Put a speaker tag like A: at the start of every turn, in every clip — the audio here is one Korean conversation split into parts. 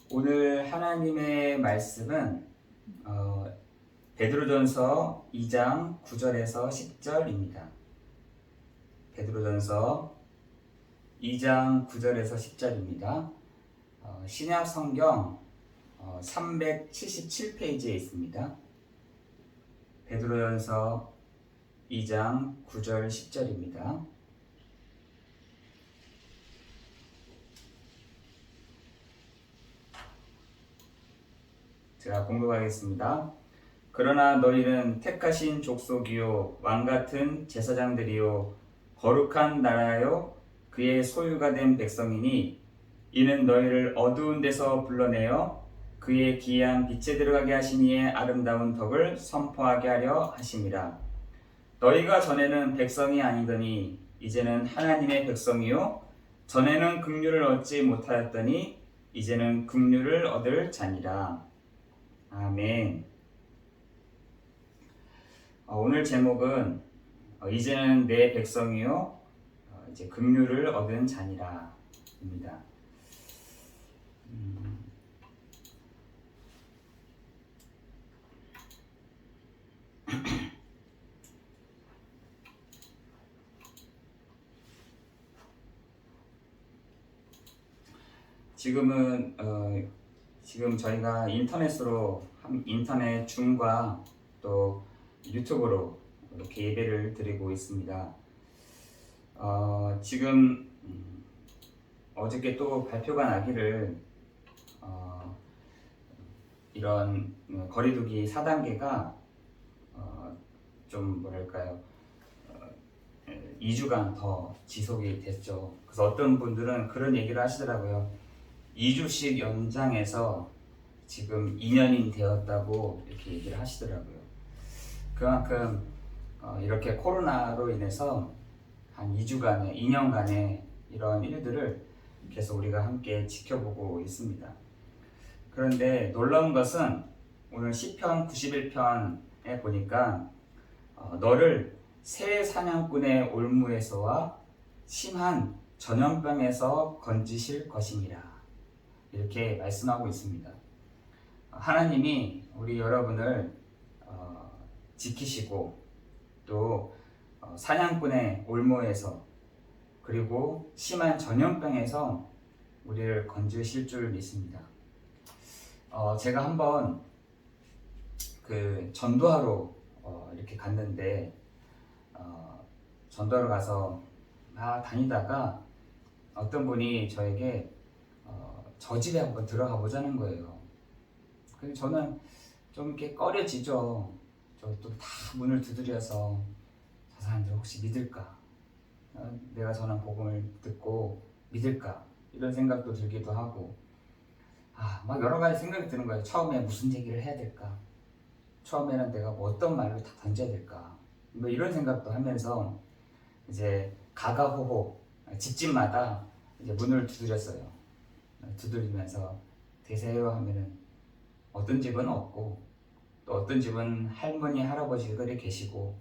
A: 오늘 하나님의 말씀은 베드로전서 2장 9절에서 10절입니다. 베드로전서 2장 9절에서 10절입니다. 신약 성경 377페이지에 있습니다. 베드로전서 2장 9절 10절입니다. 제가 공독하겠습니다. 그러나 너희는 택하신 족속이요 왕같은 제사장들이요 거룩한 나라요 그의 소유가 된 백성이니 이는 너희를 어두운 데서 불러내어 그의 기이한 빛에 들어가게 하신 이의 아름다운 덕을 선포하게 하려 하심이라. 너희가 전에는 백성이 아니더니 이제는 하나님의 백성이요 전에는 긍휼을 얻지 못하였더니 이제는 긍휼을 얻을 자니라. 아멘. 오늘 제목은 이제는 내 백성이요 이제 긍휼을 얻은 자니라입니다. 지금 저희가 인터넷 줌과 또 유튜브로 이렇게 예배를 드리고 있습니다. 지금 어저께 또 발표가 나기를 이런 거리두기 4단계가 좀 뭐랄까요 2주간 더 지속이 됐죠. 그래서 어떤 분들은 그런 얘기를 하시더라고요. 2주씩 연장해서 지금 2년이 되었다고 이렇게 얘기를 하시더라고요. 그만큼 이렇게 코로나로 인해서 한 2주간에 2년간의 이런 일들을 계속 우리가 함께 지켜보고 있습니다. 그런데 놀라운 것은 오늘 시편 91편에 보니까 너를 새 사냥꾼의 올무에서와 심한 전염병에서 건지실 것이니라 이렇게 말씀하고 있습니다. 하나님이 우리 여러분을 지키시고 또 사냥꾼의 올무에서 그리고 심한 전염병에서 우리를 건지실 줄 믿습니다. 제가 한번 그 전도하러 이렇게 갔는데 전도하러 가서 다니다가 어떤 분이 저에게 저 집에 한번 들어가 보자는 거예요. 그래서 저는 좀 이렇게 꺼려지죠. 저 또 다 문을 두드려서 저 사람들 혹시 믿을까? 내가 전한 복음을 듣고 믿을까? 이런 생각도 들기도 하고 막 여러 가지 생각이 드는 거예요. 처음에 무슨 얘기를 해야 될까? 처음에는 내가 뭐 어떤 말을 다 던져야 될까? 뭐 이런 생각도 하면서 이제 가가호호 집집마다 이제 문을 두드렸어요. 두드리면서 되세요 하면은 어떤 집은 없고 또 어떤 집은 할머니 할아버지들이 계시고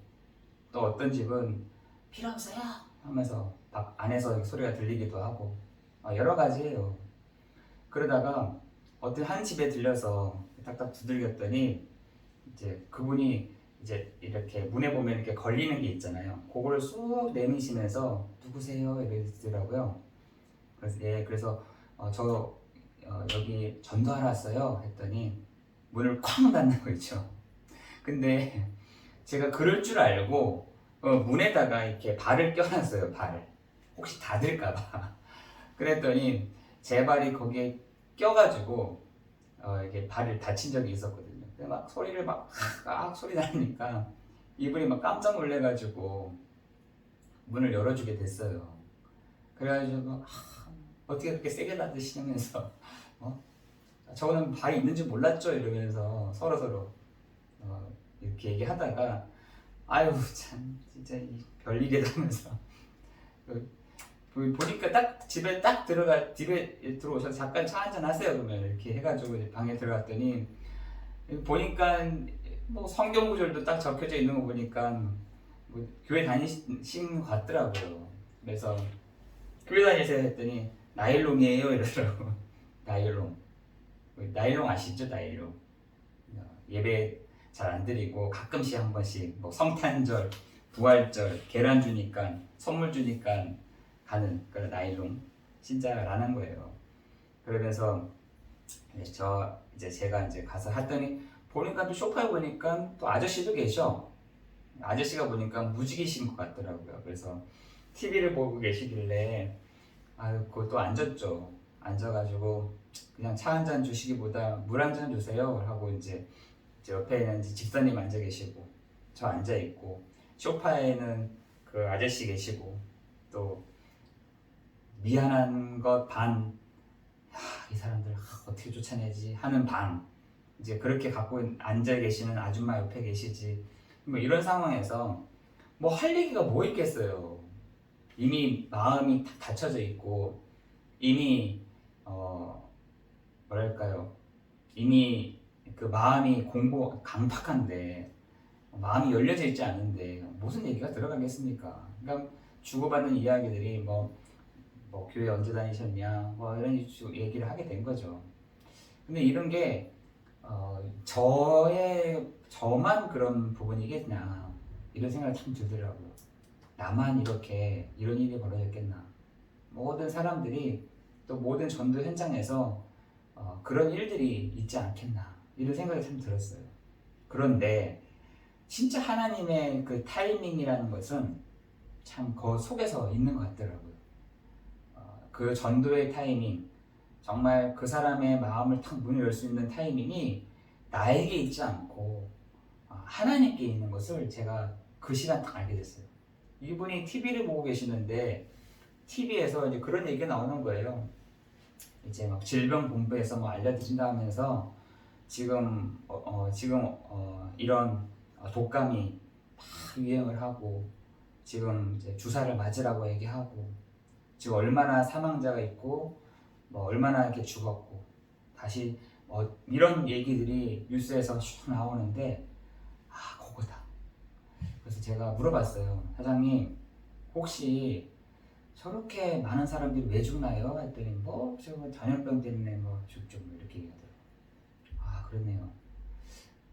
A: 또 어떤 집은 필요 없어요 하면서 안에서 소리가 들리기도 하고 여러 가지예요. 그러다가 어떤 한 집에 들려서 딱딱 두들겼더니 이제 그분이 이제 이렇게 문에 보면 이렇게 걸리는 게 있잖아요. 그거를 쑥 내미시면서 누구세요 이러시더라고요. 그래서 저 여기 전도하러 왔어요 했더니 문을 쾅 닫는 거 있죠. 근데 제가 그럴 줄 알고 문에다가 이렇게 발을 껴놨어요. 발을 혹시 닫을까봐. 그랬더니 제 발이 거기에 껴가지고 이렇게 발을 다친 적이 있었거든요. 근데 막 소리를 막 소리 나니까 이분이 막 깜짝 놀래가지고 문을 열어주게 됐어요. 그래가지고 어떻게 그렇게 세게 닫으시냐면서 저는 발이 있는 줄 몰랐죠 이러면서 서로 이렇게 얘기하다가 아유 참 진짜 별일이다 하면서 보니까 딱 집에 들어오셔서 잠깐 차 한잔 하세요 그러면 이렇게 해가지고 이제 방에 들어갔더니 보니까 뭐 성경 구절도 딱 적혀져 있는 거 보니까 뭐 교회 다니신 것 같더라고요. 그래서 교회 다니세요 했더니 나일론이에요 이러더라고. 나일론. 나일론 아시죠? 나일론. 예배 잘 안 드리고 가끔씩 한 번씩 뭐 성탄절, 부활절, 계란 주니까 선물 주니까 가는 그런 나일론 신자라는 거예요. 그러면서 이제 제가 이제 가서 했더니 보니까 또 소파에 보니까 또 아저씨도 계셔. 아저씨가 보니까 무직이신 것 같더라고요. 그래서 TV를 보고 계시길래 아유 그것도 앉았죠. 앉아가지고 그냥 차 한 잔 주시기보다 물 한 잔 주세요 하고 이제 옆에는 이제 집사님 앉아 계시고 저 앉아 있고 소파에는 그 아저씨 계시고 또 미안한 것 반, 이 사람들 어떻게 쫓아내지 하는 반, 이제 그렇게 갖고 앉아 계시는 아줌마 옆에 계시지. 뭐 이런 상황에서 뭐 할 얘기가 뭐 있겠어요. 이미 마음이 닫혀져 있고 이미 뭐랄까요, 이미 그 마음이 강팍한데 마음이 열려져 있지 않은데 무슨 얘기가 들어가겠습니까? 그러니까 주고받는 이야기들이 뭐 교회 언제 다니셨냐 뭐 이런 얘기를 하게 된 거죠. 근데 이런 게 저만 그런 부분이겠냐 이런 생각이 참 들더라고요. 나만 이렇게 이런 일이 벌어졌겠나. 모든 사람들이 또 모든 전도 현장에서 그런 일들이 있지 않겠나 이런 생각이 참 들었어요. 그런데 진짜 하나님의 그 타이밍이라는 것은 참 그 속에서 있는 것 같더라고요. 그 전도의 타이밍, 정말 그 사람의 마음을 탁 문을 열 수 있는 타이밍이 나에게 있지 않고 하나님께 있는 것을 제가 그 시간 딱 알게 됐어요. 이분이 TV를 보고 계시는데 TV에서 이제 그런 얘기가 나오는 거예요. 이제 막 질병본부에서 뭐 알려드린다 하면서 지금 이런 독감이 막 유행을 하고 지금 이제 주사를 맞으라고 얘기하고 지금 얼마나 사망자가 있고 뭐 얼마나 이렇게 죽었고 다시 이런 얘기들이 뉴스에서 쭉 나오는데 그거다. 그래서 제가 물어봤어요. 사장님 혹시 저렇게 많은 사람들이 왜 죽나요? 했더니 뭐 지금 전염병 때문에 뭐 죽죠 뭐 이렇게 얘기하더라고요. 그러네요.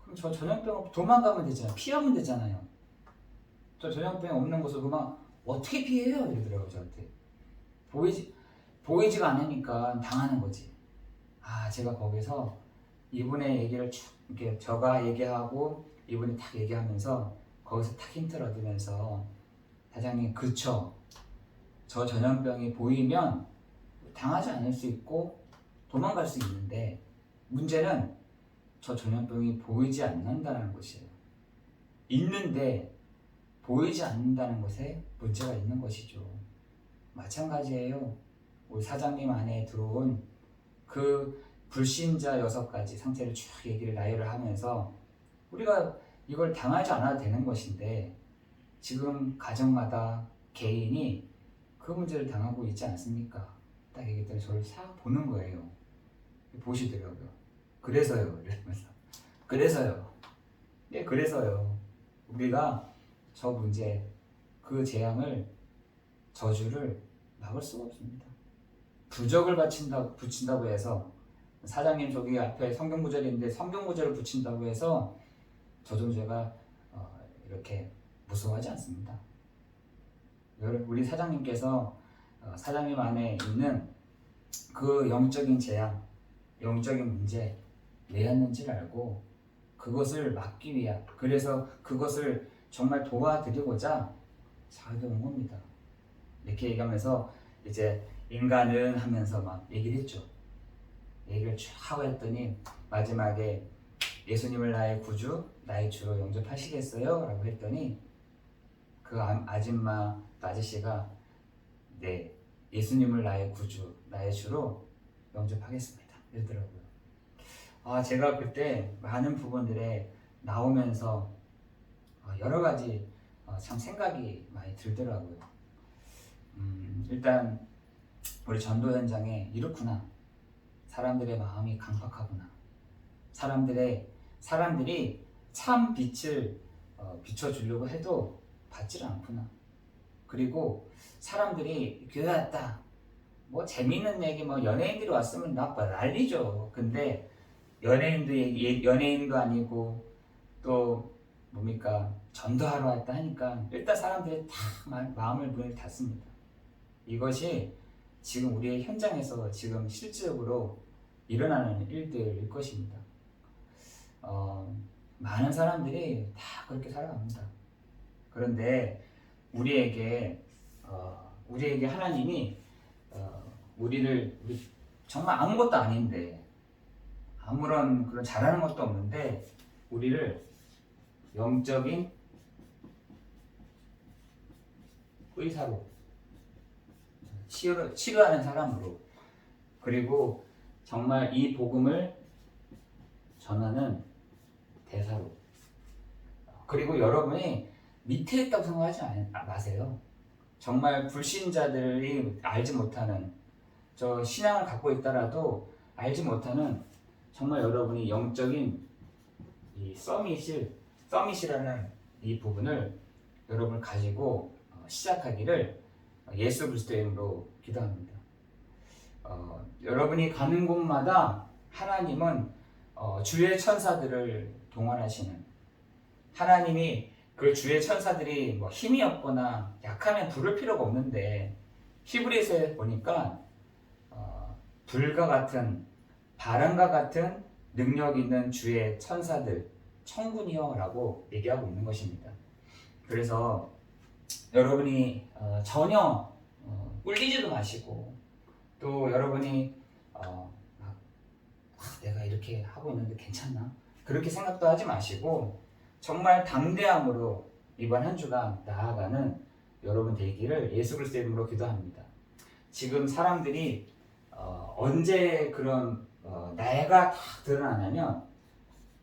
A: 그럼 저 전염병 도망가면 되잖아요. 피하면 되잖아요. 저 전염병 없는 곳을 그만 어떻게 피해요? 이러더라고요 저한테. 보이지가 않으니까 당하는 거지. 제가 거기서 이분의 얘기를 쭉 이렇게 저가 얘기하고 이분이 딱 얘기하면서 거기서 딱 힌트를 얻으면서 사장님 그쵸. 저 전염병이 보이면 당하지 않을 수 있고 도망갈 수 있는데 문제는 저 전염병이 보이지 않는다는 것이에요. 있는데 보이지 않는다는 것에 문제가 있는 것이죠. 마찬가지예요. 우리 사장님 안에 들어온 그 불신자 6가지 상태를 쭉 나열을 하면서 우리가 이걸 당하지 않아도 되는 것인데 지금 가정마다 개인이 그 문제를 당하고 있지 않습니까? 딱 얘기했더니 저를 싹 보는 거예요. 보시더라고요. 그래서요. 이러면서. 그래서요. 네, 그래서요. 우리가 저 문제, 그 재앙을, 저주를 막을 수가 없습니다. 부적을 붙인다고 해서 사장님 저기 앞에 성경 구절인데 성경 구절을 붙인다고 해서 저 존재가 이렇게 무서워하지 않습니다. 우리 사장님께서 사장님 안에 있는 그 영적인 재앙, 영적인 문제 왜였는지를 알고 그것을 막기 위한, 그래서 그것을 정말 도와드리고자 자기가 온 겁니다. 이렇게 얘기하면서 이제 인간은 하면서 막 얘기를 했죠. 얘기를 쭉 하고 했더니 마지막에 예수님을 나의 구주, 나의 주로 영접하시겠어요? 라고 했더니 그 아줌마, 그 아저씨가 네, 예수님을 나의 구주, 나의 주로 영접하겠습니다. 이러더라고요. 제가 그때 많은 부분들에 나오면서 여러 가지 참 생각이 많이 들더라고요. 일단 우리 전도 현장에 이렇구나. 사람들의 마음이 강팍하구나. 사람들이 참 빛을 비춰주려고 해도 받질 않구나. 그리고 사람들이 교회 왔다. 뭐 재미있는 얘기, 뭐 연예인들이 왔으면 난리죠. 근데 연예인도 아니고 또 뭡니까 전도하러 왔다 하니까 일단 사람들이 다 마음을 문을 닫습니다. 이것이 지금 우리의 현장에서 지금 실질적으로 일어나는 일들일 것입니다. 많은 사람들이 다 그렇게 살아갑니다. 그런데 우리에게 하나님이 우리 정말 아무것도 아닌데 아무런 그런 잘하는 것도 없는데 우리를 영적인 의사로 치료하는 사람으로 그리고 정말 이 복음을 전하는 대사로 그리고 여러분이 밑에 있다고 생각하지 마세요. 정말 불신자들이 알지 못하는 저 신앙을 갖고 있더라도 알지 못하는 정말 여러분이 영적인 이 서밋이라는 이 부분을 여러분 가지고 시작하기를 예수 그리스도의 이름으로 기도합니다. 여러분이 가는 곳마다 하나님은 주의 천사들을 동원하시는 하나님이 그 주의 천사들이 뭐 힘이 없거나 약하면 부를 필요가 없는데 히브리서에 보니까 불과 같은 바람과 같은 능력 있는 주의 천사들 천군이여 라고 얘기하고 있는 것입니다. 그래서 여러분이 전혀 꿀리지도 마시고 또 여러분이 내가 이렇게 하고 있는데 괜찮나? 그렇게 생각도 하지 마시고 정말 담대함으로 이번 한 주간 나아가는 여러분 되기를 예수 그리스도의 이름으로 기도합니다. 지금 사람들이 언제 그런 내가 다 드러나냐면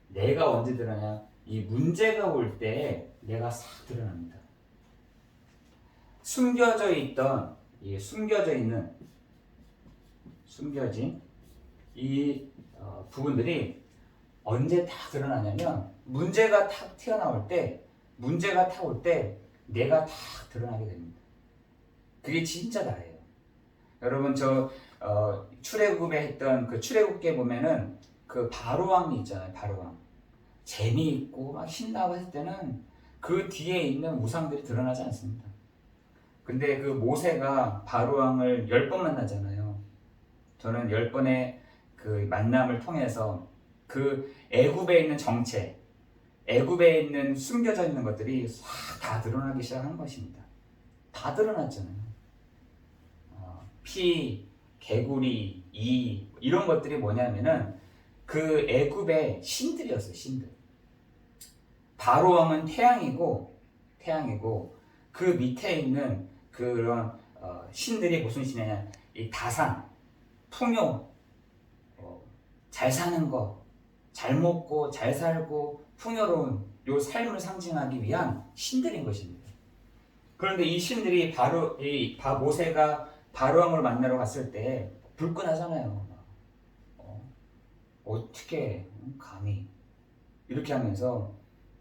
A: 내가 언제 드러나냐 이 문제가 올 때 내가 싹 드러납니다. 숨겨진 이 부분들이 언제 다 드러나냐면 문제가 탁 튀어나올 때 내가 다 드러나게 됩니다. 그게 진짜 나예요. 여러분 저 출애굽에 했던 그 출애굽기에 보면은 그 바로왕이 있잖아요. 바로왕 재미있고 막 신나고 했을 때는 그 뒤에 있는 우상들이 드러나지 않습니다. 근데 그 모세가 바로왕을 10번 만나잖아요. 저는 10번의 그 만남을 통해서 그 애굽에 있는 정체, 애굽에 있는 숨겨져 있는 것들이 다 드러나기 시작한 것입니다. 다 드러났잖아요. 피, 개구리, 이런 것들이 뭐냐면은 그 애굽의 신들이었어요. 신들. 바로왕은 태양이고 그 밑에 있는 그런 신들이 무슨 신이냐? 이 다산, 풍요, 잘 사는 거, 잘 먹고 잘 살고 풍요로운 요 삶을 상징하기 위한 신들인 것입니다. 그런데 이 신들이 모세가 바로왕을 만나러 갔을 때 불끈하잖아요. 어떻게 감히 이렇게 하면서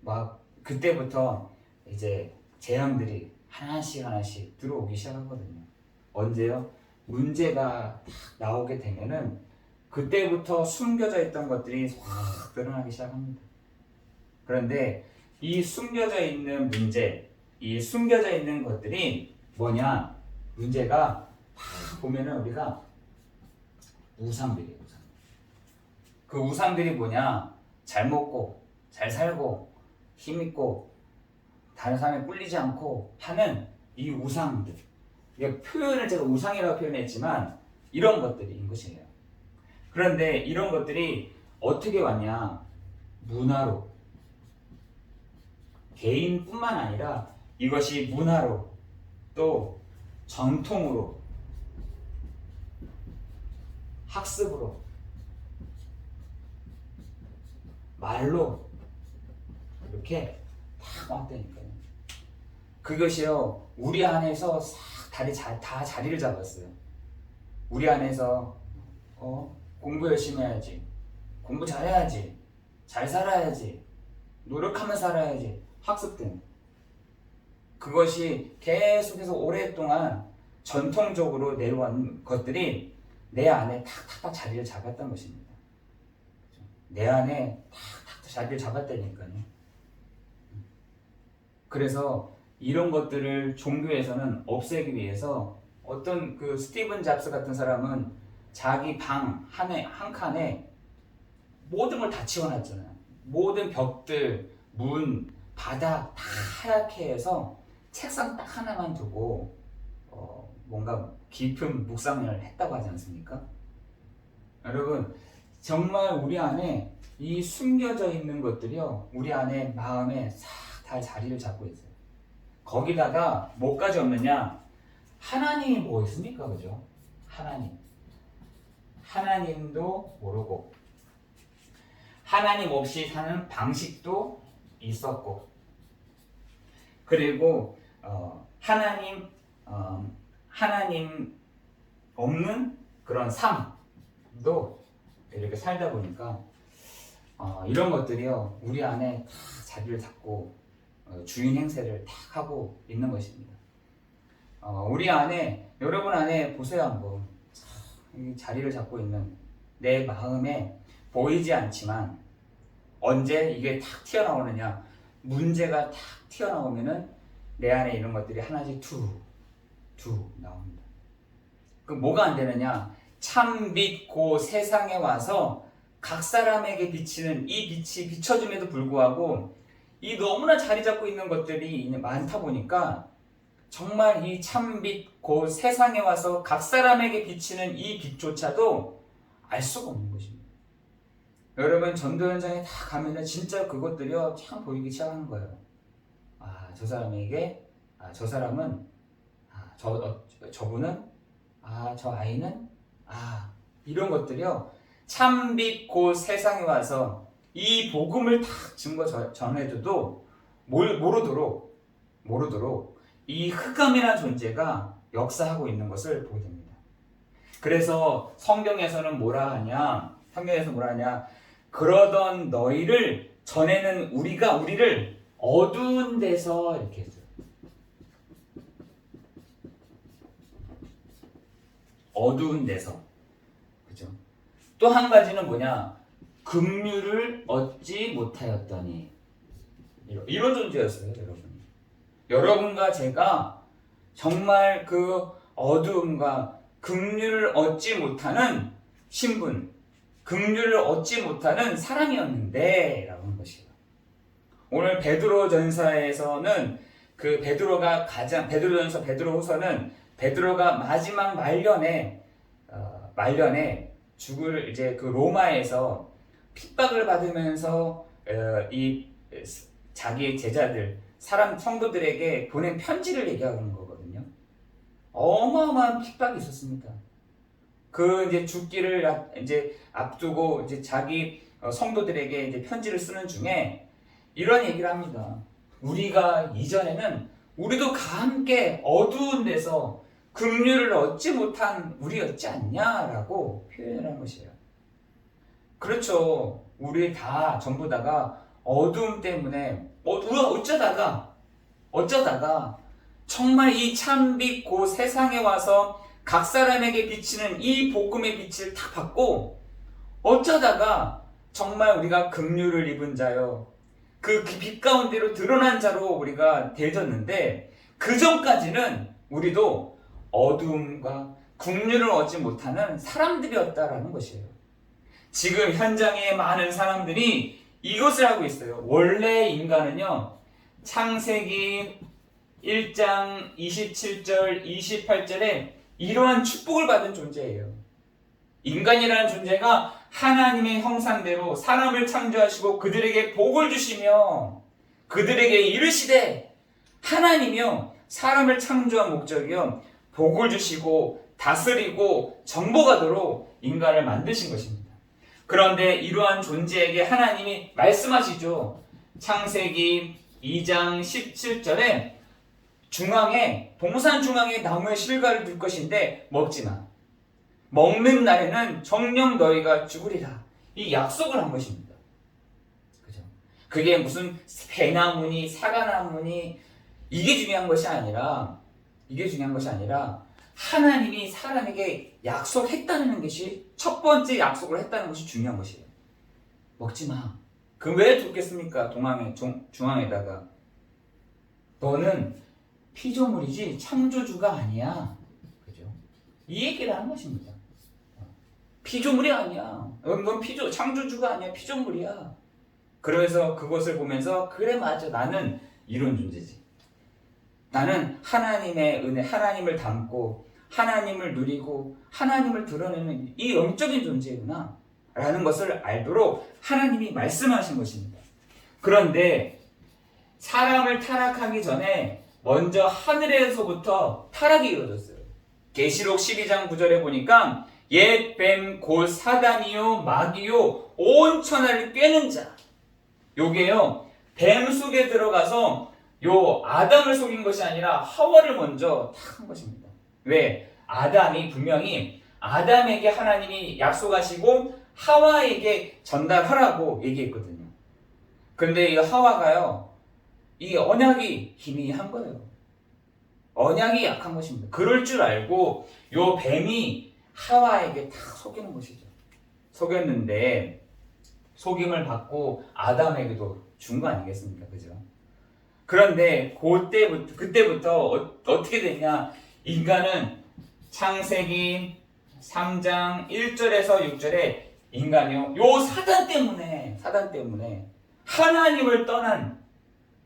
A: 막 그때부터 이제 재앙들이 하나씩 들어오기 시작하거든요. 언제요? 문제가 나오게 되면은 그때부터 숨겨져 있던 것들이 확 드러나기 시작합니다. 그런데 이 숨겨져 있는 문제, 이 숨겨져 있는 것들이 뭐냐? 문제가 보면은 우리가 우상들이에요. 그 우상들이 뭐냐? 잘 먹고 잘 살고 힘있고 다른 사람에 꿀리지 않고 하는 이 우상들. 표현을 제가 우상이라고 표현했지만 이런 것들인 것이에요. 그런데 이런 것들이 어떻게 왔냐? 문화로. 개인뿐만 아니라 이것이 문화로 또 전통으로 학습으로 말로 이렇게 다 왔다니까요. 그것이요 우리 안에서 다 자리를 잡았어요. 우리 안에서 공부 열심히 해야지, 공부 잘해야지, 잘 살아야지, 노력하며 살아야지 학습된 그것이 계속해서 오랫동안 전통적으로 내려온 것들이 내 안에 탁탁탁 자리를 잡았던 것입니다. 내 안에 탁탁 자리를 잡았다니까요. 그래서 이런 것들을 종교에서는 없애기 위해서 어떤 그 스티븐 잡스 같은 사람은 자기 방 한 칸에 모든 걸 다 치워놨잖아요. 모든 벽들, 문, 바닥 다 하얗게 해서 책상 딱 하나만 두고 뭔가 깊은 묵상을 했다고 하지 않습니까? 여러분, 정말 우리 안에 이 숨겨져 있는 것들이요, 우리 안에 마음에 싹 다 자리를 잡고 있어요. 거기다가 뭐까지 없느냐? 하나님이 뭐 있습니까? 그죠? 하나님도 모르고, 하나님 없이 사는 방식도 있었고, 그리고 하나님 없는 그런 삶도 이렇게 살다 보니까 이런 것들이요, 우리 안에 다 자리를 잡고 주인 행세를 딱 하고 있는 것입니다. 우리 안에, 여러분 안에 보세요. 한번 이 자리를 잡고 있는 내 마음에 보이지 않지만 언제 이게 탁 튀어나오느냐, 문제가 탁 튀어나오면은 내 안에 이런 것들이 하나씩 툭 나옵니다. 그 뭐가 안 되느냐? 참빛 고 세상에 와서 각 사람에게 비치는 이 빛이 비춰줌에도 불구하고 이 너무나 자리 잡고 있는 것들이 많다 보니까 정말 이 참빛 고 세상에 와서 각 사람에게 비치는 이 빛조차도 알 수가 없는 것입니다. 여러분, 전도 현장에 다 가면은 진짜 그것들이요 참 보이기 시작하는 거예요. 저 사람에게, 저 사람은, 저분은, 저 아이는, 이런 것들이요 참빛 고 세상에 와서 이 복음을 다 증거 전해줘도 모르도록 이 흑암이라는 존재가 역사하고 있는 것을 보게 됩니다. 그래서 성경에서는 뭐라 하냐? 그러던 너희를 전에는 우리를 어두운 데서 이렇게 했어요. 어두운 데서. 그죠? 또 한 가지는 뭐냐? 긍휼을 얻지 못하였더니. 이런 존재였어요, 여러분. 여러분과 제가 정말 그 어두움과 긍휼을 얻지 못하는 신분, 긍휼을 얻지 못하는 사람이었는데 라고 하는 것이에요. 오늘 베드로전서에서는 그 베드로후서는 베드로가 마지막 말년에 죽을 이제 그 로마에서 핍박을 받으면서 자기 제자들, 성도들에게 보낸 편지를 얘기하는 거거든요. 어마어마한 핍박이 있었습니다. 그 이제 죽기를 이제 앞두고 이제 자기 성도들에게 이제 편지를 쓰는 중에 이런 얘기를 합니다. 우리가 이전에는 우리도 함께 어두운 데서 긍휼을 얻지 못한 우리였지 않냐라고 표현을 한 것이에요. 그렇죠. 우리 다 전부 다가 어두움 때문에 어쩌다가 정말 이 참빛 고 세상에 와서 각 사람에게 비치는 이 복음의 빛을 탁 받고 어쩌다가 정말 우리가 긍휼을 입은 자요, 그 빛 가운데로 드러난 자로 우리가 되어졌는데 그 전까지는 우리도 어두움과 긍휼을 얻지 못하는 사람들이었다라는 것이에요. 지금 현장에 많은 사람들이 이것을 하고 있어요. 원래 인간은요, 창세기 1장 27절 28절에 이러한 축복을 받은 존재예요. 인간이라는 존재가 하나님의 형상대로 사람을 창조하시고 그들에게 복을 주시며 그들에게 이르시되, 하나님이요 사람을 창조한 목적이요 복을 주시고 다스리고 정복하도록 인간을 만드신 것입니다. 그런데 이러한 존재에게 하나님이 말씀하시죠. 창세기 2장 17절에 동산 중앙에 나무의 실과를 둘 것인데 먹지 마. 먹는 날에는 정녕 너희가 죽으리라. 이 약속을 한 것입니다. 그죠? 그게 무슨 배나무니 사과나무니 이게 중요한 것이 아니라 하나님이 사람에게 약속했다는 것이, 첫 번째 약속을 했다는 것이 중요한 것이에요. 먹지 마. 그 왜 줬겠습니까? 중앙에다가. 너는 피조물이지 창조주가 아니야. 그죠? 이 얘기를 하는 것입니다. 피조물이 아니야. 넌 창조주가 아니야. 피조물이야. 그러면서 그것을 보면서 그래 맞아. 나는 이런 존재지. 나는 하나님의 은혜, 하나님을 닮고 하나님을 누리고 하나님을 드러내는 이 영적인 존재구나 라는 것을 알도록 하나님이 말씀하신 것입니다. 그런데 사람을 타락하기 전에 먼저 하늘에서부터 타락이 이루어졌어요. 계시록 12장 9절에 보니까 옛 뱀 곧 사단이요 마귀요 온 천하를 꿰는 자. 요게요 뱀 속에 들어가서 요 아담을 속인 것이 아니라 하와를 먼저 탁 한 것입니다. 왜? 아담이 분명히 아담에게 하나님이 약속하시고 하와에게 전달하라고 얘기했거든요. 근데 이 하와가요 이 언약이 희미한 거예요. 언약이 약한 것입니다. 그럴 줄 알고 요 뱀이 하와에게 탁 속이는 것이죠. 속였는데 속임을 받고 아담에게도 준 거 아니겠습니까? 그죠? 그런데 그때부터 어떻게 됐냐? 인간은 창세기 3장 1절에서 6절에 인간이요 요 사단 때문에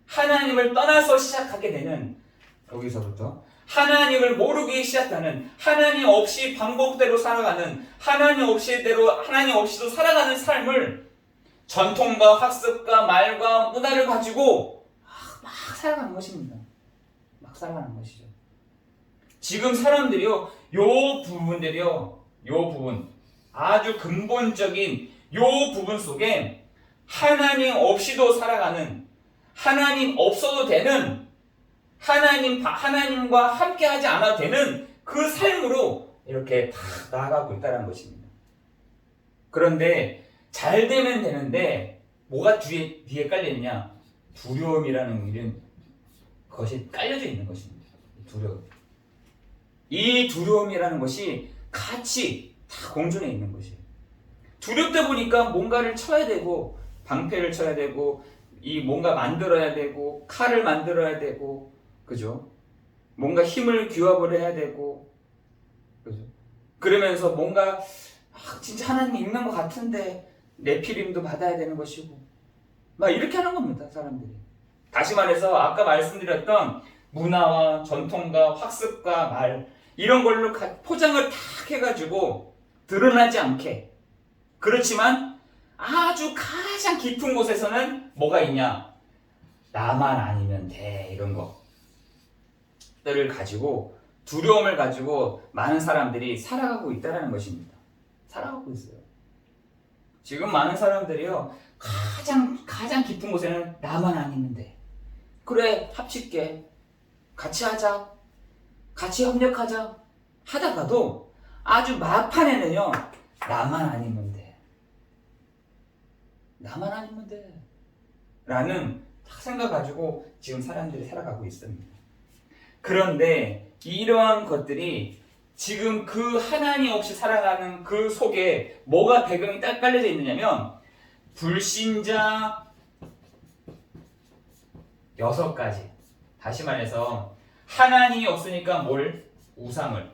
A: 하나님을 떠나서 시작하게 되는 여기서부터 하나님을 모르기 시작하는 하나님 없이 방법대로 살아가는 하나님 없이도 살아가는 삶을 전통과 학습과 말과 문화를 가지고 막 살아가는 것입니다. 막 살아가는 것이죠. 지금 사람들이요 요 부분 아주 근본적인 요 부분 속에 하나님 없이도 살아가는 하나님 없어도 되는 하나님과 함께하지 않아도 되는 그 삶으로 이렇게 다 나아가고 있다는 것입니다. 그런데 잘 되면 되는데 뭐가 뒤에 깔려있냐? 두려움이라는 이런 것이 깔려져 있는 것입니다. 두려움. 이 두려움이라는 것이 같이 다 공존해 있는 것이에요. 두렵다 보니까 뭔가를 쳐야 되고 방패를 쳐야 되고 이 뭔가 만들어야 되고 칼을 만들어야 되고 그죠? 뭔가 힘을 규합을 해야 되고 그죠? 그러면서 뭔가 진짜 하나님이 있는 것 같은데 네피림도 받아야 되는 것이고 막 이렇게 하는 겁니다. 사람들이. 다시 말해서 아까 말씀드렸던 문화와 전통과 학습과 말 이런 걸로 포장을 탁 해가지고 드러나지 않게 그렇지만 아주 가장 깊은 곳에서는 뭐가 있냐? 나만 아니면 돼 이런 것들을 가지고 두려움을 가지고 많은 사람들이 살아가고 있다는 것입니다. 살아가고 있어요. 지금 많은 사람들이요 가장 깊은 곳에는 나만 아니면 돼. 그래 합칠게. 같이 하자. 같이 협력하자. 하다가도 아주 막판에는요 나만 아니면 돼. 나만 아니면 돼. 라는 생각 가지고 지금 사람들이 살아가고 있습니다. 그런데 이러한 것들이 지금 그 하나님 없이 살아가는 그 속에 뭐가 배경이 딱 깔려져 있느냐면 불신자 6가지. 다시 말해서 하나님이 없으니까 우상을.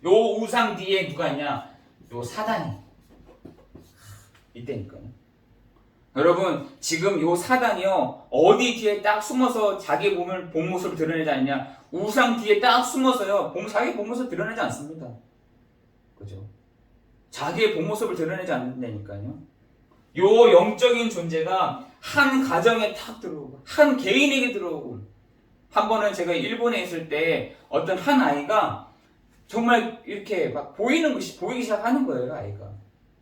A: 요 우상 뒤에 누가 있냐? 요 사단이. 이때니까요. 여러분 지금 요 사단이요 어디 뒤에 딱 숨어서 자기 본 모습을 드러내지 않냐? 우상 뒤에 딱 숨어서요 자기 본 모습을 드러내지 않습니다. 그죠? 자기의 본 모습을 드러내지 않는다니까요. 요 영적인 존재가 한 가정에 탁 들어오고 한 개인에게 들어오고 한 번은 제가 일본에 있을 때 어떤 한 아이가 정말 이렇게 막 보이기 시작하는 거예요. 아이가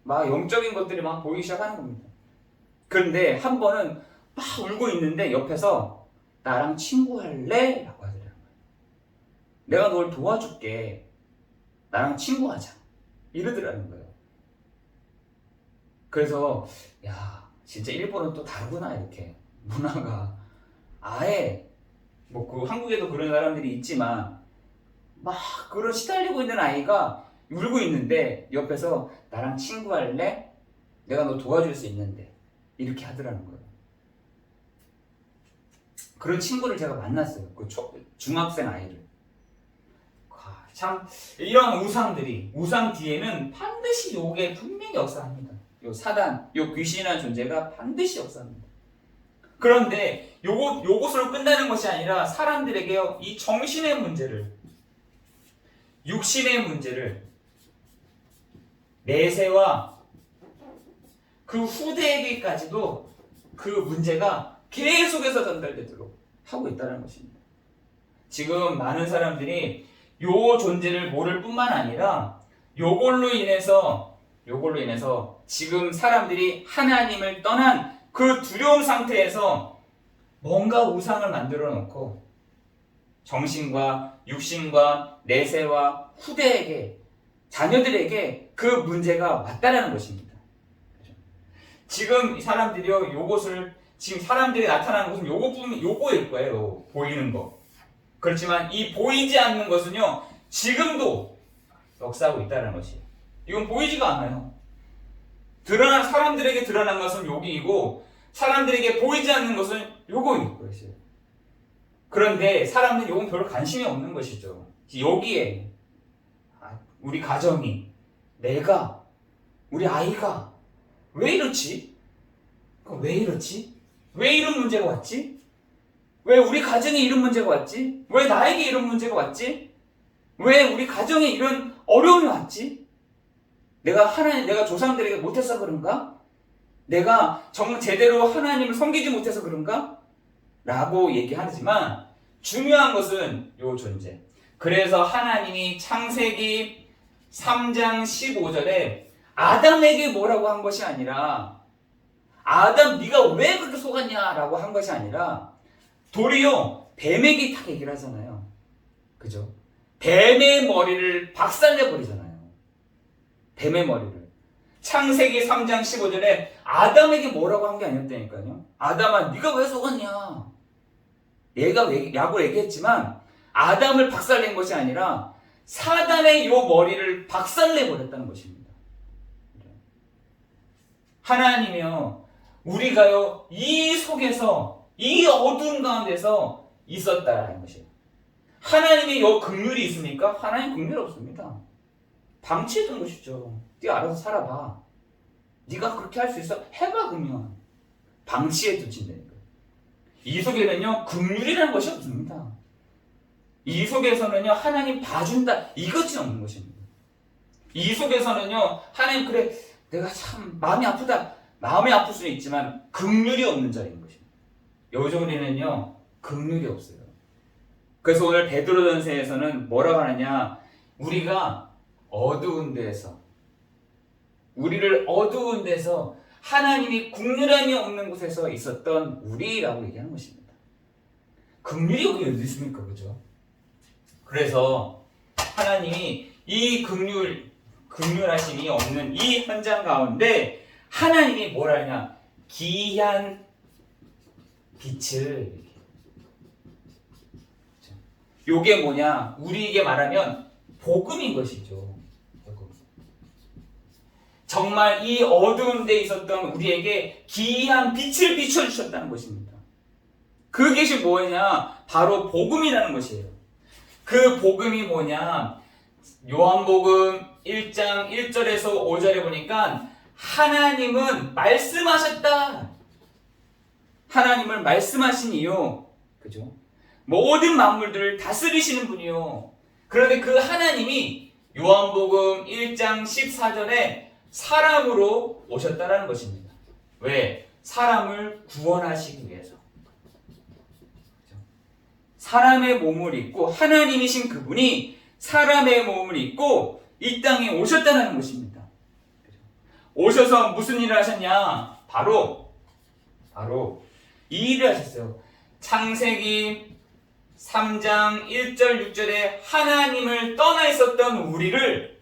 A: 막 영적인 것들이 막 보이기 시작하는 겁니다. 그런데 한 번은 막 울고 있는데 옆에서 나랑 친구할래? 라고 하더라고요. 내가 널 도와줄게. 나랑 친구하자. 이러더라는 거예요. 그래서 야 진짜 일본은 또 다르구나 이렇게 문화가 아예 그 한국에도 그런 사람들이 있지만 막 그런 시달리고 있는 아이가 울고 있는데 옆에서 나랑 친구할래? 내가 너 도와줄 수 있는데 이렇게 하더라는 거예요. 그런 친구를 제가 만났어요. 그 중학생 아이를. 참 이런 우상 뒤에는 반드시 요게 분명히 역사합니다. 요 사단, 요 귀신이라는 존재가 반드시 역사합니다. 그런데 요것으로 끝나는 것이 아니라 사람들에게 이 정신의 문제를, 육신의 문제를 내세와 그 후대에게까지도 그 문제가 계속해서 전달되도록 하고 있다는 것입니다. 지금 많은 사람들이 요 존재를 모를 뿐만 아니라 요걸로 인해서 지금 사람들이 하나님을 떠난 그 두려움 상태에서 뭔가 우상을 만들어 놓고 정신과 육신과 내세와 후대에게, 자녀들에게 그 문제가 왔다라는 것입니다. 지금 사람들이요, 지금 사람들이 나타나는 것은 요거일 거예요. 보이는 거. 그렇지만 이 보이지 않는 것은요, 지금도 역사하고 있다는 것이에요. 이건 보이지가 않아요. 사람들에게 드러난 것은 여기이고, 사람들에게 보이지 않는 것은 요거일 것이에요. 그런데 사람들은 요건 별로 관심이 없는 것이죠. 여기에 우리 가정이, 내가, 우리 아이가 왜 이렇지? 왜 이렇지? 왜 이런 문제가 왔지? 왜 우리 가정에 이런 문제가 왔지? 왜 나에게 이런 문제가 왔지? 왜 우리 가정에 이런 어려움이 왔지? 내가 조상들에게 못해서 그런가? 내가 정말 제대로 하나님을 섬기지 못해서 그런가? 라고 얘기하지만 중요한 것은 요 존재. 그래서 하나님이 창세기 3장 15절에 아담에게 뭐라고 한 것이 아니라, 아담 네가 왜 그렇게 속았냐라고 한 것이 아니라 도리어 뱀에게 딱 얘기를 하잖아요. 그죠? 뱀의 머리를 박살내버리잖아요. 뱀의 머리를. 창세기 3장 15절에 아담에게 뭐라고 한 게 아니었다니까요. 아담아 네가 왜 속았냐. 얘가 야구를 얘기했지만 아담을 박살낸 것이 아니라 사단의 요 머리를 박살내버렸다는 것입니다. 하나님이요, 우리가요 이 속에서, 이 어두운 가운데서 있었다라는 것이에요. 하나님의 요 긍휼이 있습니까? 하나님 긍휼 없습니다. 방치해둔 것이죠. 네가 알아서 살아봐. 네가 그렇게 할 수 있어? 해봐. 그러면 방치해두신다니까. 이 속에는요 긍휼이라는 것이 없습니다. 이 속에서는요 하나님 봐준다 이것이 없는 것입니다. 이 속에서는요 하나님, 그래 내가 참 마음이 아프다, 마음이 아플 수는 있지만 긍휼이 없는 자인 것입니다. 요즘에는요 긍휼이 없어요. 그래서 오늘 베드로전서에서는 뭐라고 하느냐, 우리를 어두운 데서 하나님이 긍휼함이 없는 곳에서 있었던 우리라고 얘기하는 것입니다. 긍휼이 여기 어디 있습니까? 그죠? 그래서 하나님이 이 긍휼하심이 없는 이 현장 가운데 하나님이 뭘 하냐, 기이한 빛을, 요게 뭐냐, 우리에게 말하면 복음인 것이죠. 정말 이 어두운 데 있었던 우리에게 기이한 빛을 비춰주셨다는 것입니다. 그것이 뭐냐, 바로 복음이라는 것이에요. 그 복음이 뭐냐, 요한복음 1장 1절에서 5절에 보니까 하나님은 말씀하셨다. 하나님을 말씀하신 이유, 그죠? 모든 만물들을 다스리시는 분이요. 그런데 그 하나님이 요한복음 1장 14절에 사람으로 오셨다라는 것입니다. 왜? 사람을 구원하시기 위해서. 사람의 몸을 입고, 하나님이신 그분이 사람의 몸을 입고 이 땅에 오셨다는 것입니다. 오셔서 무슨 일을 하셨냐? 바로 이 일을 하셨어요. 창세기 3장 1절 6절에 하나님을 떠나 있었던 우리를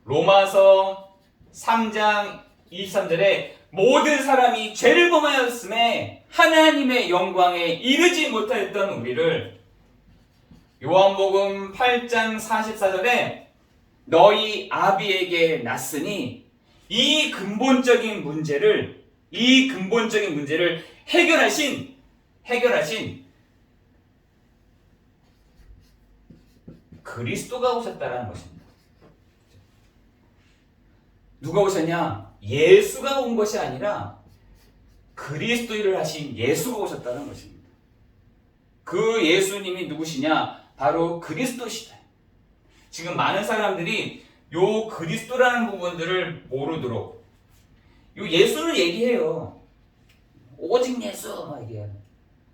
A: 로마서 3장 23절에 모든 사람이 죄를 범하였음에 하나님의 영광에 이르지 못하였던 우리를, 요한복음 8장 44절에 너희 아비에게 낳았으니 이 근본적인 문제를 해결하신 그리스도가 오셨다라는 것입니다. 누가 오셨냐? 예수가 온 것이 아니라 그리스도 일을 하신 예수가 오셨다는 것입니다. 그 예수님이 누구시냐? 바로 그리스도시다. 지금 많은 사람들이 요 그리스도라는 부분들을 모르도록 요 예수를 얘기해요. 오직 예수 막 얘기해요.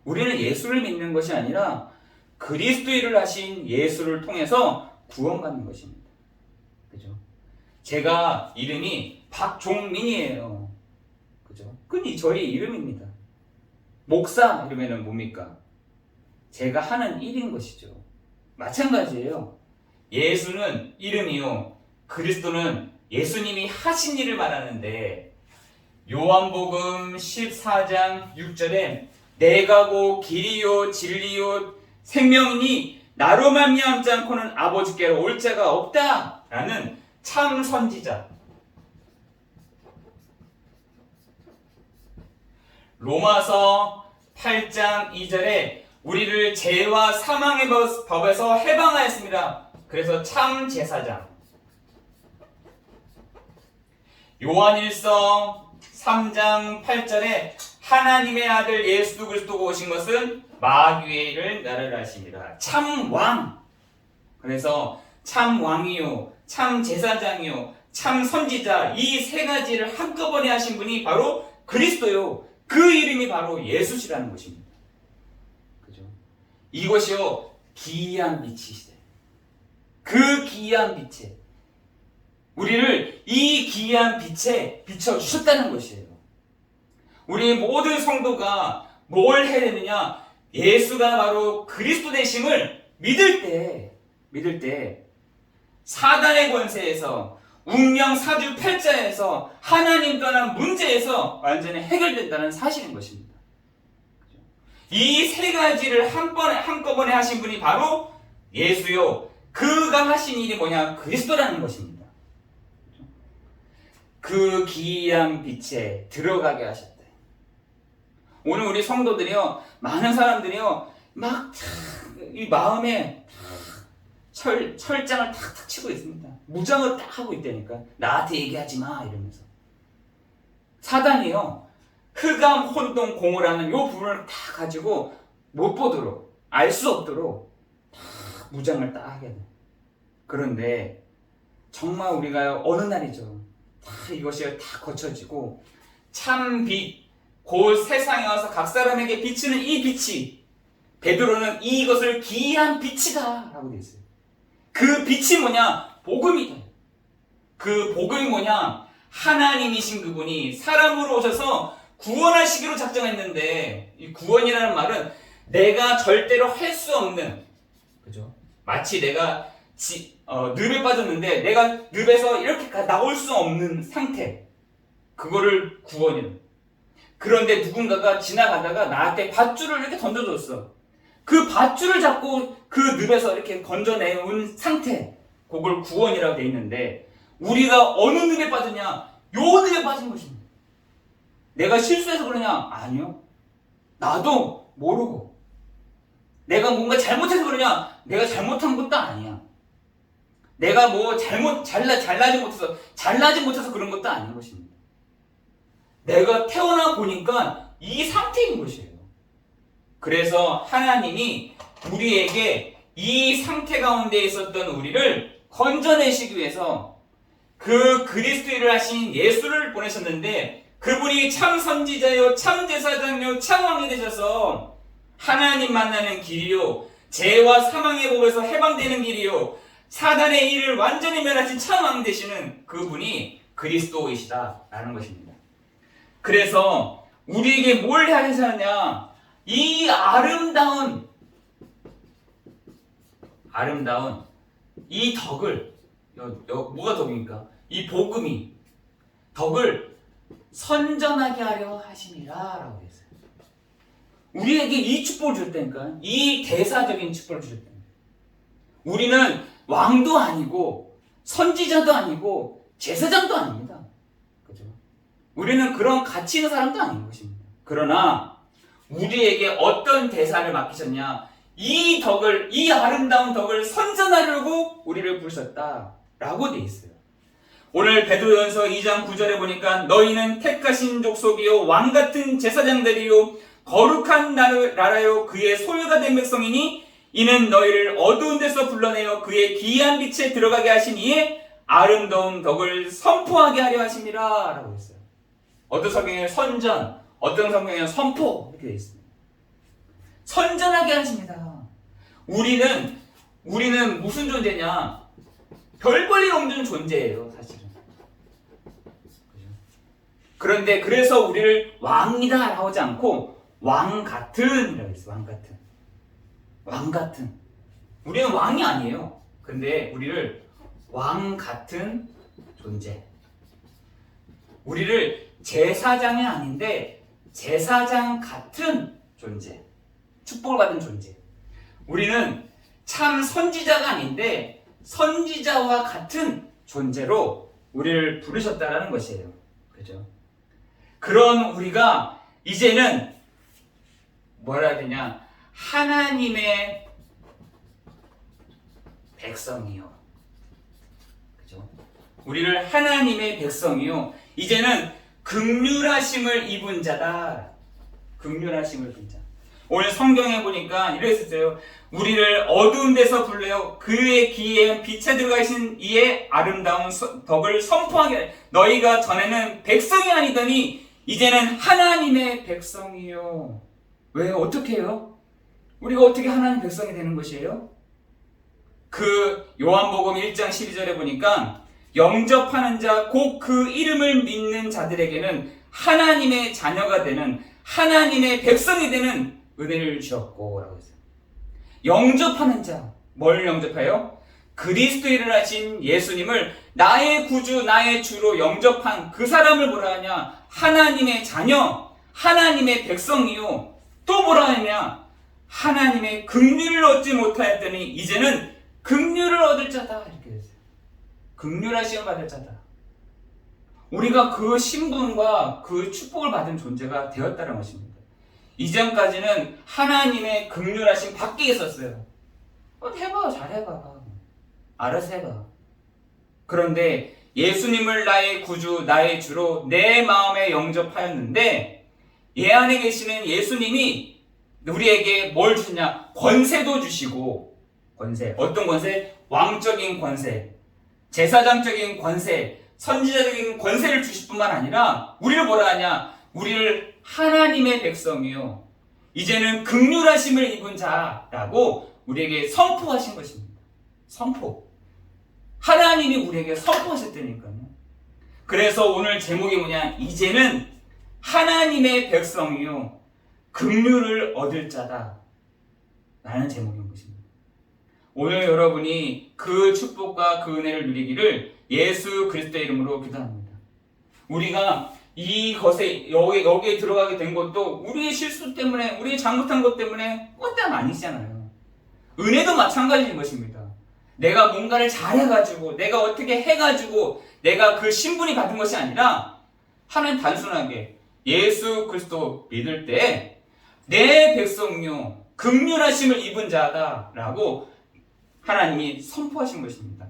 A: 우리는 예수를 믿는 것이 아니라 그리스도 일을 하신 예수를 통해서 구원받는 것입니다. 그죠? 제가 이름이 박종민이에요. 그죠? 그건 저희 이름입니다. 목사 이러면은 뭡니까? 제가 하는 일인 것이죠. 마찬가지예요. 예수는 이름이요. 그리스도는 예수님이 하신 일을 말하는데 요한복음 14장 6절에 내가 곧 길이요 진리요 생명이니 나로 말미암지 않고는 아버지께로 올 자가 없다라는 참 선지자. 로마서 8장 2절에 우리를 죄와 사망의 법에서 해방하였습니다. 그래서 참 제사장. 요한일서 3장 8절에 하나님의 아들 예수 그리스도가 오신 것은 마귀의 일을 나를 하십니다. 참 왕. 그래서 참 왕이요, 참 제사장이요, 참 선지자 이 세 가지를 한꺼번에 하신 분이 바로 그리스도요. 그 이름이 바로 예수시라는 것입니다. 그죠? 이것이요 기이한 빛이시대. 그 기이한 빛에 우리를 이 기이한 빛에 비춰주셨다는 것이에요. 우리 모든 성도가 뭘 해야 되느냐? 예수가 바로 그리스도 되심을 믿을 때 사단의 권세에서 운명 사주 패자에서 하나님 떠난 문제에서 완전히 해결된다는 사실인 것입니다. 이 세 가지를 한꺼번에 하신 분이 바로 예수요. 그가 하신 일이 뭐냐? 그리스도라는 것입니다. 그 기이한 빛에 들어가게 하셨다. 오늘 우리 성도들이요, 많은 사람들이요, 막 이 마음에 철장을 탁탁 치고 있습니다. 무장을 딱 하고 있다니까. 나한테 얘기하지 마 이러면서. 사단이요, 흑암, 혼동, 공허라는 요 부분을 다 가지고 못 보도록, 알 수 없도록 다 무장을 딱 하게 돼. 그런데 정말 우리가 어느 날이죠. 다 이것이 다 거쳐지고 참 빛, 곧 세상에 와서 각 사람에게 비치는 이 빛이 베드로는 이것을 기이한 빛이다 라고 되어 있어요. 그 빛이 뭐냐? 복음이다. 그 복음이 뭐냐? 하나님이신 그분이 사람으로 오셔서 구원하시기로 작정했는데 이 구원이라는 말은 내가 절대로 할 수 없는, 그죠? 마치 내가 늪에 빠졌는데 내가 늪에서 이렇게 나올 수 없는 상태, 그거를 구원이에요. 그런데 누군가가 지나가다가 나한테 밧줄을 이렇게 던져줬어. 그 밧줄을 잡고 그 늪에서 이렇게 건져내온 상태, 그걸 구원이라고 돼 있는데 우리가 어느 늪에 빠졌냐? 요 늪에 빠진 것입니다. 내가 실수해서 그러냐? 아니요. 나도 모르고. 내가 뭔가 잘못해서 그러냐? 내가 잘못한 것도 아니야. 내가 뭐 잘나지 못해서 그런 것도 아닌 것입니다. 내가 태어나 보니까 이 상태인 것이에요. 그래서 하나님이 우리에게 이 상태 가운데 있었던 우리를 건져내시기 위해서 그 그리스도를 하신 예수를 보내셨는데 그분이 참 선지자요, 참 제사장요, 참 왕이 되셔서 하나님 만나는 길이요, 죄와 사망의 법에서 해방되는 길이요, 사단의 일을 완전히 멸하신 참 왕 되시는 그분이 그리스도이시다라는 것입니다. 그래서 우리에게 뭘 하시느냐? 이 아름다운 이 덕을, 뭐가 덕입니까? 이 복음이 덕을 선전하게 하려 하심이라 라고 했어요. 우리에게 이 축복을 주셨다니까. 이 대사적인 축복을 주셨다니까. 우리는 왕도 아니고 선지자도 아니고 제사장도 아닙니다. 우리는 그런 가치 있는 사람도 아닌 것입니다. 그러나 우리에게 어떤 대사를 맡기셨냐? 이 덕을, 이 아름다운 덕을 선전하려고 우리를 부르셨다라고 돼 있어요. 오늘 베드로전서 2장 9절에 보니까 너희는 택하신 족속이요 왕같은 제사장들이요 거룩한 나라요 그의 소유가 된 백성이니 이는 너희를 어두운 데서 불러내어 그의 기이한 빛에 들어가게 하신 이의 아름다운 덕을 선포하게 하려 하심이라 라고 했어요. 어떤 성경에는 선전, 어떤 성경에는 선포 이렇게 되어 있습니다. 선전하게 하십니다. 우리는 무슨 존재냐? 별 볼 일 없는 존재예요, 사실은. 그죠? 그런데 그래서 우리를 왕이다 라고 하지 않고 왕 같은 이라고 했어요. 왕 같은. 왕 같은. 우리는 왕이 아니에요. 근데 우리를 왕 같은 존재. 우리를 제사장이 아닌데 제사장 같은 존재. 축복을 받은 존재. 우리는 참 선지자가 아닌데 선지자와 같은 존재로 우리를 부르셨다라는 것이에요. 그죠? 그런 우리가 이제는 뭐라 해야 되냐? 하나님의 백성이요. 그죠? 우리를 하나님의 백성이요. 이제는 긍휼하심을 입은 자다. 긍휼하심을 입은 자. 오늘 성경에 보니까 이렇게 썼어요. 우리를 어두운 데서 불러요 그의 기이한 빛에 들어가신 이의 아름다운 덕을 선포하게. 너희가 전에는 백성이 아니더니 이제는 하나님의 백성이요. 왜? 어떻게 해요? 우리가 어떻게 하나님 백성이 되는 것이에요? 그 요한복음 1장 12절에 보니까 영접하는 자 곧 그 이름을 믿는 자들에게는 하나님의 자녀가 되는 하나님의 백성이 되는 은혜를 주셨고 라고 했어요. 영접하는 자, 뭘 영접해요? 그리스도인을 하신 예수님을 나의 구주, 나의 주로 영접한 그 사람을 뭐라 하냐? 하나님의 자녀, 하나님의 백성이요. 또 뭐라 하냐? 하나님의 긍휼을 얻지 못하였더니 이제는 긍휼을 얻을 자다 이렇게 됐어요. 긍휼하심을 받을 자다. 우리가 그 신분과 그 축복을 받은 존재가 되었다는 것입니다. 이전까지는 하나님의 긍휼하심 밖에 있었어요. 해봐, 잘해봐. 알아서 해봐. 그런데 예수님을 나의 구주, 나의 주로 내 마음에 영접하였는데 얘 안에 계시는 예수님이 우리에게 뭘 주냐? 권세도 주시고, 권세. 어떤 권세? 왕적인 권세, 제사장적인 권세, 선지자적인 권세를 주실 뿐만 아니라 우리를 뭐라 하냐? 우리를 하나님의 백성이요. 이제는 긍휼하심을 입은 자라고 우리에게 선포하신 것입니다. 선포. 하나님이 우리에게 선포하셨다니까요. 그래서 오늘 제목이 뭐냐? 이제는 하나님의 백성이요. 긍휼을 얻을 자다. 라는 제목인 것입니다. 오늘 여러분이 그 축복과 그 은혜를 누리기를 예수 그리스도의 이름으로 기도합니다. 우리가 이것에 여기에 들어가게 된 것도 우리의 실수 때문에, 우리의 잘못한 것 때문에 꼴딱 아니잖아요. 은혜도 마찬가지인 것입니다. 내가 뭔가를 잘해가지고, 내가 어떻게 해가지고 내가 그 신분이 받은 것이 아니라 하나님 단순하게 예수 그리스도 믿을 때 내 백성요 긍휼하심을 입은 자다라고 하나님이 선포하신 것입니다.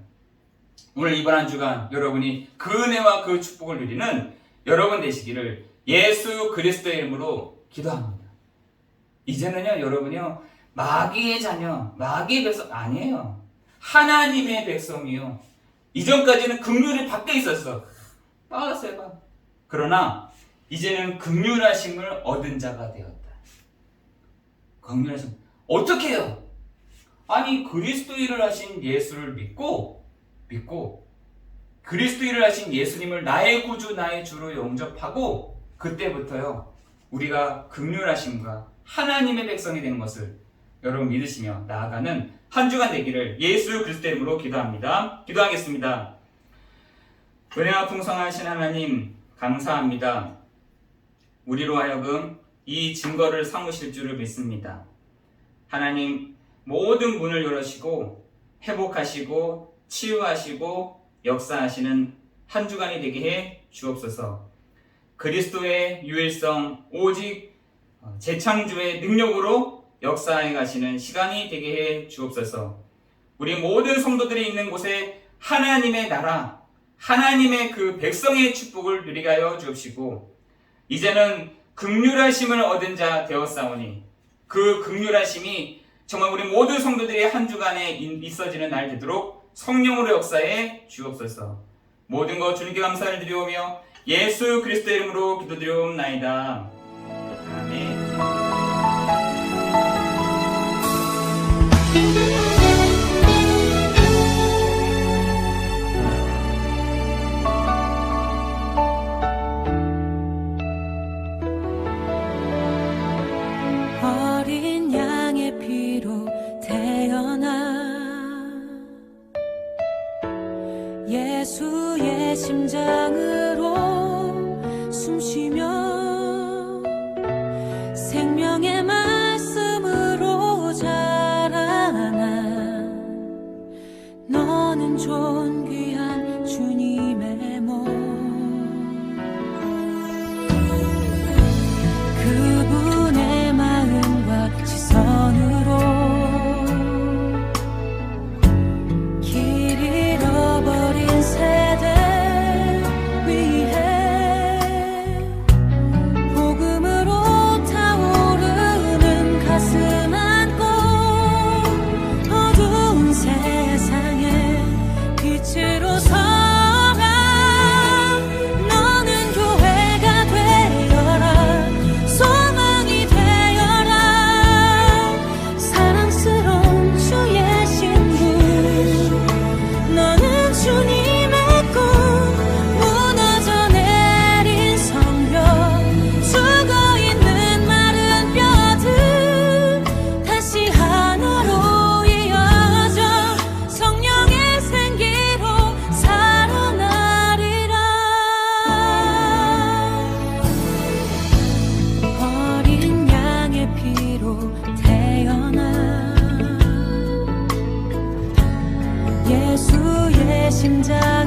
A: 오늘 이번 한 주간 여러분이 그 은혜와 그 축복을 누리는 여러분 되시기를 예수 그리스도의 이름으로 기도합니다. 이제는요, 여러분이요, 마귀의 자녀, 마귀의 백성 아니에요. 하나님의 백성이요. 이전까지는 긍휼이 밖에 있었어. 빠졌어요. 그러나 이제는 긍휼하심을 얻은 자가 되었다. 긍휼하심. 어떻게 해요? 아니, 그리스도인을 하신 예수를 믿고 그리스도인을 하신 예수님을 나의 구주, 나의 주로 영접하고 그때부터요, 우리가 긍휼하심과 하나님의 백성이 되는 것을 여러분 믿으시며 나아가는 한 주간 되기를 예수 그리스도의 이름으로 기도합니다. 기도하겠습니다. 은혜와 풍성하신 하나님 감사합니다. 우리로 하여금 이 증거를 삼으실 줄을 믿습니다. 하나님, 모든 문을 열으시고 회복하시고 치유하시고 역사하시는 한 주간이 되게 해 주옵소서. 그리스도의 유일성, 오직 재창조의 능력으로 역사해 가시는 시간이 되게 해 주옵소서. 우리 모든 성도들이 있는 곳에 하나님의 나라, 하나님의 그 백성의 축복을 누리게 하여 주옵시고, 이제는 긍휼하심을 얻은 자 되었사오니 그 긍휼하심이 정말 우리 모든 성도들의 한 주간에 있어지는 날 되도록 성령으로 역사해 주옵소서. 모든 것 주님께 감사를 드리오며 예수 그리스도의 이름으로 기도드리옵나이다. 아멘.
B: 어린 양의 피로 태어나 예수의 심장으로 숨쉬며 생명의 말씀으로 자라나 너는 존귀한 주님의 몸. 그분의 마음과 시선으로 길 잃어버린 세대 위해 복음으로 타오르는 가슴 안고 어두운 세상에 빛으로 서라. 너는 교회가 되어라. 소망이 되어라. 사랑스러운 주의 신부. 너는 주님의 꿈. 무너져 내린 성벽. 죽어있는 마른 뼈들 다시 하나로 이어져 성령의 생기로 살아나리라. 어린 양의 피로 태어나 예수의 심장